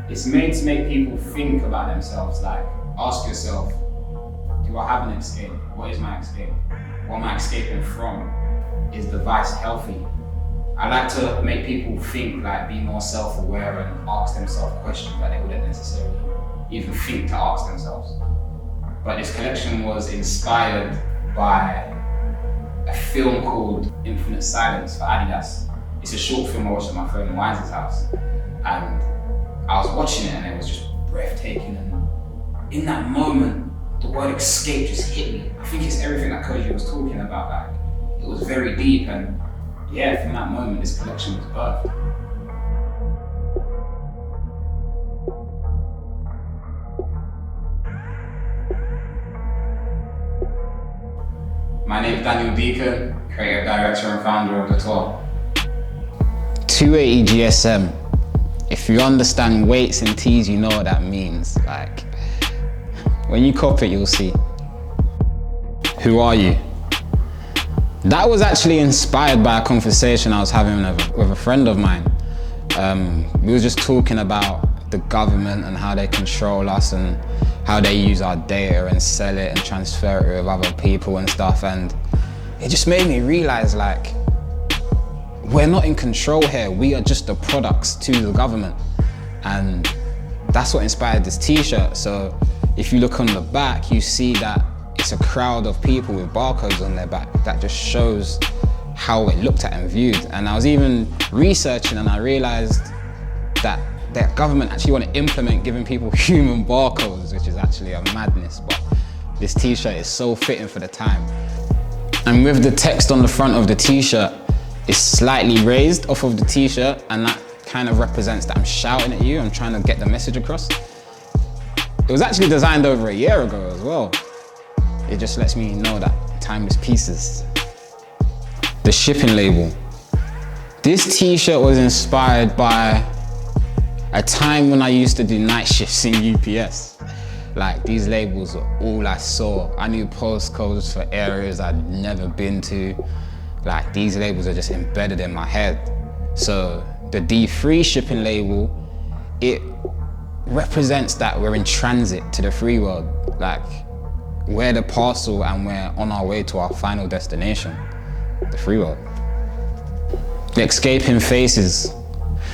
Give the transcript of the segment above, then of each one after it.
It's made to make people think about themselves, like ask yourself, do I have an escape? What is my escape? What am I escaping from? Is the vice healthy? I like to make people think, like be more self-aware and ask themselves questions that they wouldn't necessarily even think to ask themselves. But this collection was inspired by a film called Infinite Silence for Adidas. It's a short film I watched at my friend Wise's house. And I was watching it and it was just breathtaking. And in that moment, the word escape just hit me. I think it's everything that Koji was talking about. Like, it was very deep, and yeah, from that moment, this collection was birthed. My name is Danyal Deacon, creative director and founder of the tour. 280 GSM. If you understand weights and T's, you know what that means. Like, when you cop it, you'll see. Who are you? That was actually inspired by a conversation I was having with a friend of mine. We were just talking about the government and how they control us and how they use our data and sell it and transfer it with other people and stuff. And it just made me realize, like, we're not in control here. We are just the products to the government. And that's what inspired this t-shirt. So if you look on the back, you see that it's a crowd of people with barcodes on their back. That just shows how it looked at and viewed. And I was even researching and I realized that the government actually want to implement giving people human barcodes, which is actually a madness. But this t-shirt is so fitting for the time. And with the text on the front of the t-shirt, it's slightly raised off of the t-shirt, and that kind of represents that I'm shouting at you, I'm trying to get the message across. It was actually designed over a year ago as well. It just lets me know that timeless pieces. The shipping label. This t-shirt was inspired by a time when I used to do night shifts in UPS. Like, these labels were all I saw. I knew postcodes for areas I'd never been to. Like, these labels are just embedded in my head. So the D3 shipping label, it represents that we're in transit to the free world. Like, we're the parcel and we're on our way to our final destination, the free world. The escaping faces.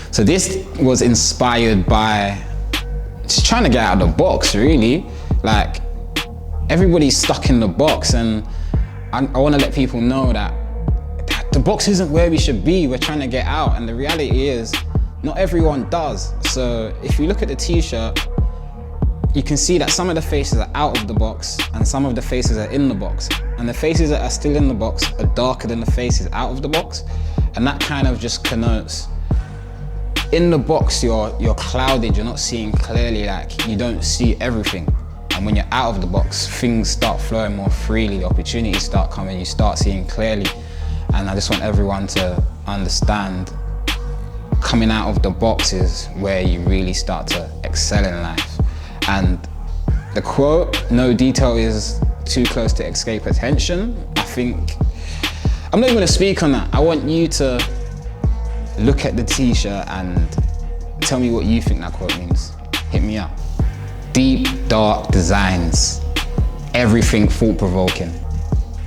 So this was inspired by just trying to get out of the box, really. Like, everybody's stuck in the box, and I want to let people know that the box isn't where we should be. We're trying to get out, and the reality is not everyone does. So if you look at the t-shirt, you can see that some of the faces are out of the box and some of the faces are in the box. And the faces that are still in the box are darker than the faces out of the box. And that kind of just connotes, in the box you're clouded, you're not seeing clearly, like you don't see everything. And when you're out of the box, things start flowing more freely, the opportunities start coming, you start seeing clearly. And I just want everyone to understand, coming out of the box is where you really start to excel in life. And the quote, no detail is too close to escape attention. I think, I'm not even gonna speak on that. I want you to look at the t-shirt and tell me what you think that quote means. Hit me up. Deep, dark designs. Everything thought-provoking.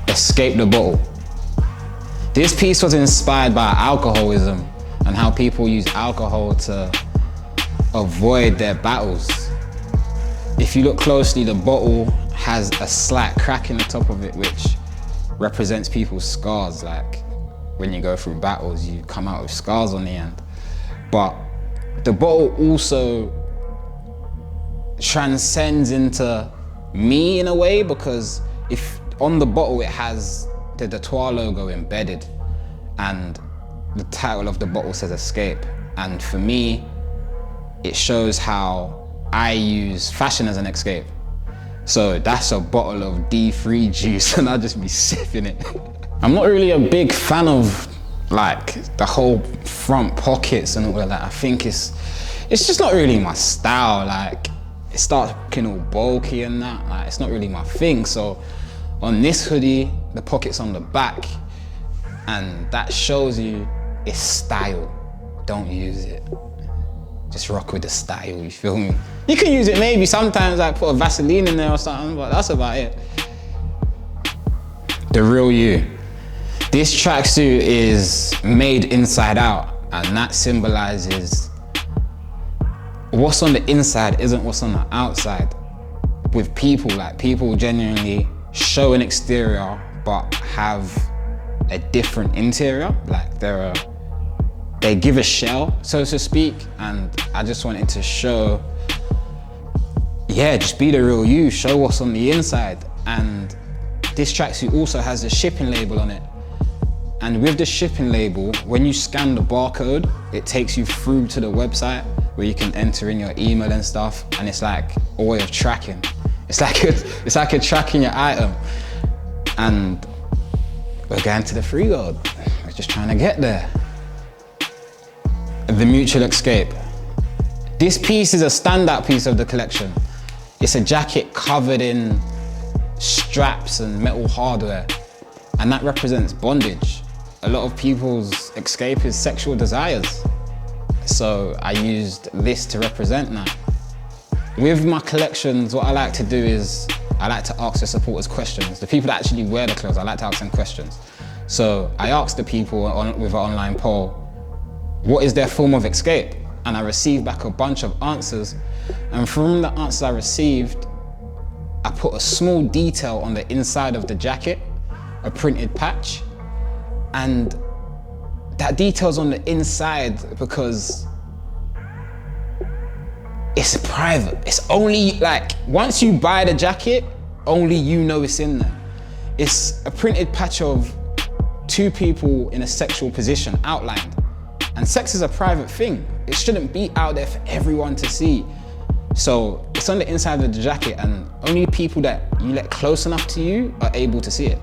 Escape the bottle. This piece was inspired by alcoholism and how people use alcohol to avoid their battles. If you look closely, the bottle has a slight crack in the top of it, which represents people's scars. Like, when you go through battles, you come out with scars on the end. But the bottle also transcends into me in a way, because if on the bottle it has the Detoire logo embedded, and the title of the bottle says escape. And for me, it shows how I use fashion as an escape. So that's a bottle of D3 juice and I'll just be sipping it. I'm not really a big fan of like the whole front pockets and all of that. I think it's just not really my style. Like, it starts looking all bulky and that. Like, it's not really my thing. So on this hoodie, the pocket's on the back, and that shows you it's style. Don't use it. just rock with the style, you feel me? You can use it maybe sometimes, like put a Vaseline in there or something, but that's about it. The real you. This tracksuit is made inside out, and that symbolizes what's on the inside isn't what's on the outside. With people, like people genuinely show an exterior but have a different interior. Like they give a shell, so to speak, and I just wanted to show, yeah, just be the real you, show what's on the inside. And this tracksuit also has a shipping label on it. And with the shipping label, when you scan the barcode, it takes you through to the website where you can enter in your email and stuff, and it's like a way of tracking. It's like a tracking your item. And we're going to the free gold. We're just trying to get there. The Mutual Escape. This piece is a standout piece of the collection. It's a jacket covered in straps and metal hardware, and that represents bondage. A lot of people's escape is sexual desires. So I used this to represent that. With my collections, what I like to do is I like to ask the supporters questions. The people that actually wear the clothes, I like to ask them questions. So I asked the people with an online poll, what is their form of escape? And I received back a bunch of answers. And from the answers I received, I put a small detail on the inside of the jacket, a printed patch. And that detail's on the inside because it's private. It's only like, once you buy the jacket, only you know it's in there. It's a printed patch of two people in a sexual position outlined. And sex is a private thing. It shouldn't be out there for everyone to see. So it's on the inside of the jacket, and only people that you let close enough to you are able to see it.